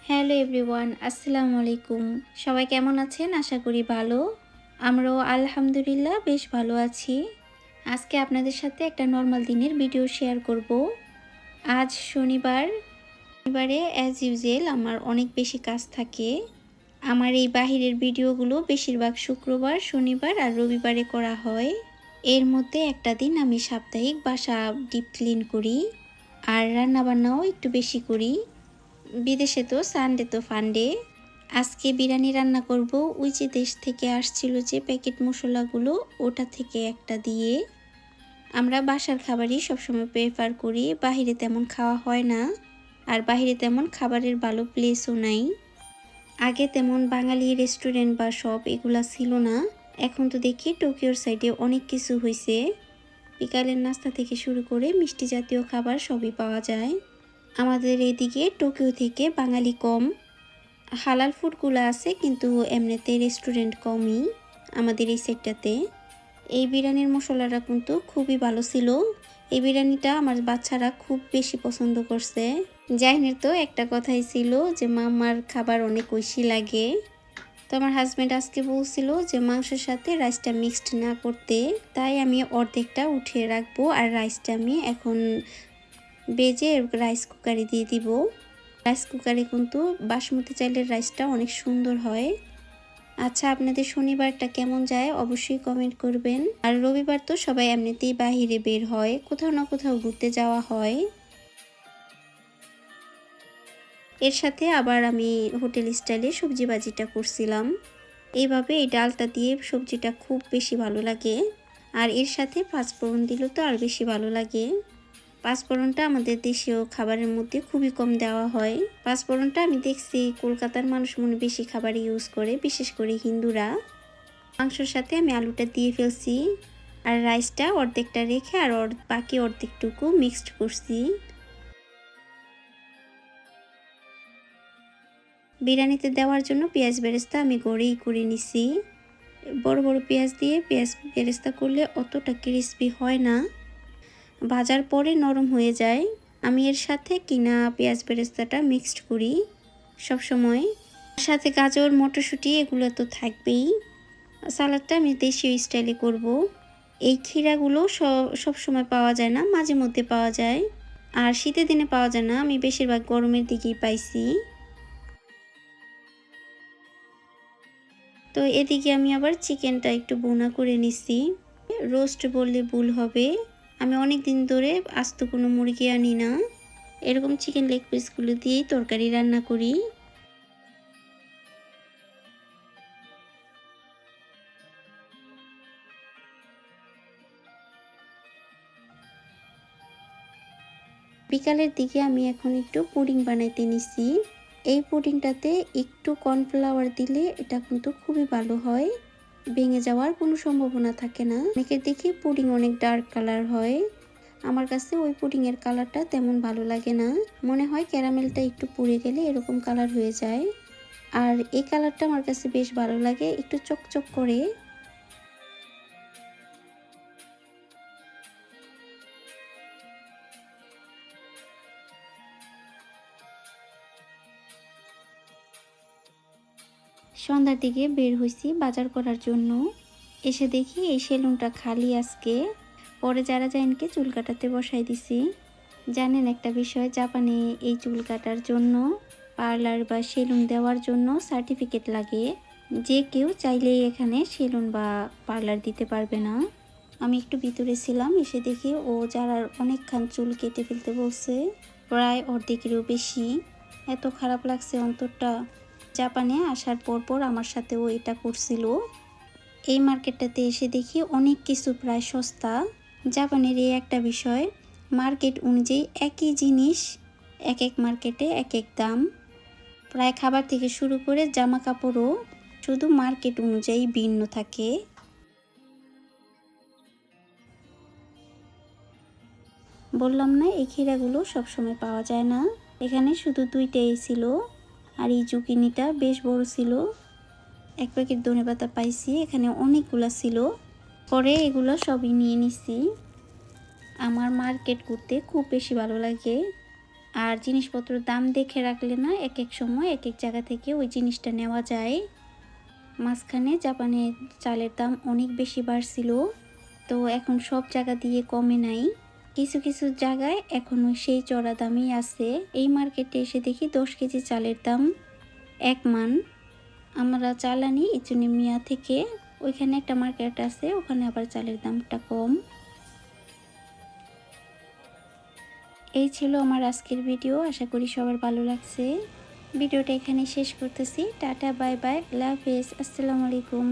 Hello everyone, আসসালামু আলাইকুম। সবাই কেমন আছেন? আশা করি ভালো। আমরাও আলহামদুলিল্লাহ বেশ ভালো আছি। আজকে আপনাদের সাথে একটা নরমাল দিনের ভিডিও শেয়ার করব। আজ শনিবার। শনিবারে অ্যাজ ইউজুয়াল আমার অনেক বেশি কাজ থাকে। আমার এই বাহিরের ভিডিওগুলো বেশিরভাগ শুক্রবার, শনিবার আর রবিবারে করা হয়। এর মধ্যে একটা দিন আমি সাপ্তাহিক বাসা ডিপ ক্লিন করি আর রান্নাবান্নাও একটু বেশি করি। বিদেশে তো সানডে তো ফান্ডে। আজকে বিরিয়ানি রান্না করব। ওই যে দেশ থেকে আসছিল যে প্যাকেট মশলাগুলো, ওটা থেকে একটা দিয়ে। আমরা বাসার খাবারই সবসময় প্রেফার করি, বাহিরে তেমন খাওয়া হয় না। আর বাহিরে তেমন খাবারের ভালো প্লেসও নাই। আগে তেমন বাঙালি রেস্টুরেন্ট বা শপ এগুলা ছিল না। এখন তো দেখি টোকিওর সাইডে অনেক কিছু হয়েছে। বিকালের নাস্তা থেকে শুরু করে মিষ্টি জাতীয় খাবার সবই পাওয়া যায়। আমাদের এদিকে টোকিও থেকে বাঙালি কম। হালাল ফুডগুলো আছে, কিন্তু এমনিতে রেস্টুরেন্ট কমই আমাদের এই সেক্টরটাতে। এই বিরিয়ানির মশলাটা কিন্তু খুবই ভালো ছিল। এই বিরিয়ানিটা আমার বাচ্চারা খুব বেশি পছন্দ করছে। জাহিনের তো একটা কথাই ছিল যে মামার খাবার অনেক ঐশী লাগে। তো আমার হাজব্যান্ড আজকে বলছিল যে মাংসের সাথে রাইসটা মিক্সড না করতে, তাই আমি অর্ধেকটা উঠিয়ে রাখবো আর রাইসটা আমি এখন বেজে রাইস কুকারে দিয়ে দিব। রাইস কুকারে কিন্তু বাসমতি চালের রাইসটা অনেক সুন্দর হয়। আচ্ছা, আপনাদের শনিবারটা কেমন যায় অবশ্যই কমেন্ট করবেন। আর রবিবার তো সবাই এমনিতেই বাহিরে বের হয়, কোথাও না কোথাও ঘুরতে যাওয়া হয়। এর সাথে আবার আমি হোটেল স্টাইলে সবজি ভাজিটা করছিলাম। এইভাবে এই ডালটা দিয়ে সবজিটা খুব বেশি ভালো লাগে। আর এর সাথে পাঁচফোড়ন দিলে তো আর বেশি ভালো লাগে। পাঁচফোড়নটা আমাদের দেশীয় খাবারের মধ্যে খুবই কম দেওয়া হয়। পাঁচফোড়নটা আমি দেখছি কলকাতার মানুষ মনে বেশি খাবার ইউজ করে, বিশেষ করে হিন্দুরা। মাংসর সাথে আমি আলুটা দিয়ে ফেলছি আর রাইসটা অর্ধেকটা রেখে আর বাকি অর্ধেকটুকু মিক্সড করছি। বিরিয়ানিতে দেওয়ার জন্য পেঁয়াজ বেরেস্তা আমি ঘরেই করে নিছি। বড় বড় পেঁয়াজ দিয়ে পেঁয়াজ বেরেস্তা করলে অতটা ক্রিস্পি হয় না, ভাজার পরে নরম হয়ে যায়। আমি এর সাথে কিনা পেঁয়াজ বেরেস্তাটা মিক্সড করি সব সময়। সাথে গাজর, মটরশুঁটি এগুলো তো থাকবেই। সালাদটা আমি দেশীয় স্টাইলে করব। এই ক্ষীরাগুলো সব সময় পাওয়া যায় না, মাঝে মধ্যে পাওয়া যায়। আর শীতের দিনে পাওয়া যায় না, আমি বেশিরভাগ গরমের দিকেই পাইছি। তো এদিকে আমি আবার চিকেনটা একটু ভুনা করে নিছি। রোস্ট বললে ভুল হবে, আমি অনেক দিন ধরে আস্ত কোনো মুরগি আনি না। এরকম চিকেন লেগ পিসগুলো দিয়েই তরকারি রান্না করি। বিকালের দিকে আমি এখন একটু পুডিং বানাইতে নিছি। এই পুডিংটাতে একটু কর্নফ্লাওয়ার দিলে এটা কিন্তু খুবই ভালো হয়, ভেঙে যাওয়ার কোনো সম্ভাবনা থাকে না। অনেকের দেখি পুডিং অনেক ডার্ক কালার হয়, আমার কাছে ওই পুডিংয়ের কালারটা তেমন ভালো লাগে না। মনে হয় ক্যারামেলটা একটু পুড়ে গেলে এরকম কালার হয়ে যায়। আর এই কালারটা আমার কাছে বেশ ভালো লাগে, একটু চকচক করে। সন্ধ্যার দিকে বের হয়েছি বাজার করার জন্য। এসে দেখি এই সেলুনটা খালি আজকে। পরে যারা জাইনকে চুল কাটাতে বসাই দিছি। জানেন একটা বিষয়, জাপানে এই চুল কাটার জন্য পার্লার বা সেলুন দেওয়ার জন্য সার্টিফিকেট লাগে। যে কেউ চাইলেই এখানে সেলুন বা পার্লার দিতে পারবে না। আমি একটু ভিতরে ছিলাম, এসে দেখি ও যারা অনেকক্ষণ চুল কেটে ফেলতে বলছে, প্রায় অর্ধেকেরও বেশি। এত খারাপ লাগছে অন্তরটা। জাপানে আসার পর আমার সাথেও এটা করছিল। এই মার্কেটটাতে এসে দেখি অনেক কিছু প্রায় সস্তা। জাপানের এই একটা বিষয়, মার্কেট অনুযায়ী একই জিনিস এক এক মার্কেটে এক এক দাম। প্রায় খাবার থেকে শুরু করে জামা কাপড়ও শুধু মার্কেট অনুযায়ী ভিন্ন থাকে। বললাম না এই ক্ষীরাগুলো সবসময় পাওয়া যায় না। এখানে শুধু দুইটাই ছিল, আর এই জুকিনিটা বেশ বড় ছিল। এক প্যাকেট ধনেপাতা পাইছি, এখানে অনেকগুলো ছিল। পরে এগুলো সবই নিয়ে নিছি। আমার মার্কেট করতে খুব বেশি ভালো লাগে। আর জিনিসপত্রের দাম দেখে রাখলে না এক এক সময় এক এক জায়গা থেকে ওই জিনিসটা নেওয়া যায়। মাঝখানে জাপানের চালের দাম অনেক বেশি বাড়ছিল, তো এখন সব জায়গা দিয়ে কমে নাই। কিছু কিছু জায়গায় এখনও সেই চড়া দামই আছে। এই মার্কেটে এসে দেখি 10 কেজি চালের দাম 1 মান। আমরা চাল আনি ইচুনি থেকে, ওইখানে একটা মার্কেট আছে, ওখানে আবার চালের দামটা কম। এই ছিল আমার আজকের ভিডিও, আশা করি সবার ভালো লাগছে। ভিডিওটা এখানে শেষ করতেছি। টাটা, বাই বাই, আল্লাহ হাফেজ, আসসালামু আলাইকুম।